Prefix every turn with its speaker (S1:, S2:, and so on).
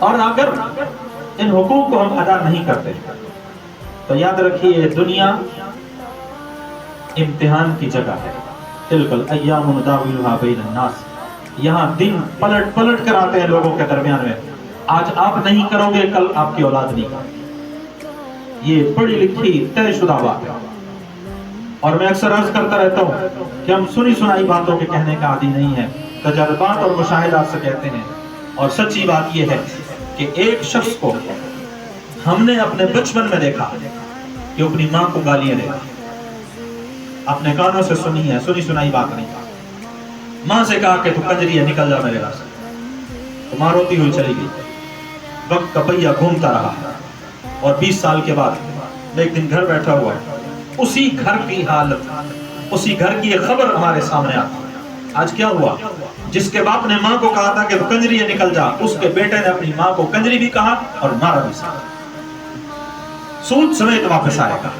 S1: اور اگر ان حقوق کو ہم ادا نہیں کرتے تو یاد رکھیے دنیا امتحان کی جگہ ہے. تلک الایام نداولها بین الناس. یہاں دن پلٹ پلٹ کر آتے ہیں لوگوں کے درمیان میں. آج آپ نہیں کرو گے کل آپ کی اولاد نہیں کرے. یہ پڑھی لکھی طے شدہ بات ہے. اور میں اکثر عرض کرتا رہتا ہوں کہ ہم سنی سنائی باتوں کے کہنے کا عادی نہیں ہے، تجربات اور مشاہدات سے کہتے ہیں. اور سچی بات یہ ہے کہ ایک شخص کو ہم نے اپنے بچپن میں دیکھا کہ اپنی ماں کو گالیاں دیتا. اپنے کانوں سے سنی ہے، سنی سنائی بات نہیں. ماں سے کہا کہ تو کنجری ہے، نکل جا میرے گھر سے. تو ماں روتی ہوئی چلی گئی. وقت کا پہیہ گھومتا رہا اور 20 سال کے بعد ایک دن گھر بیٹھا ہوا ہے، اسی گھر کی حالت، اسی گھر کی ایک خبر ہمارے سامنے آتی. آج کیا ہوا؟ جس کے باپ نے ماں کو کہا تھا کہ تو کنجری ہے نکل جا، اس کے بیٹے نے اپنی ماں کو کنجری بھی کہا اور مارا بھی. سود سمیت واپس آئے گا.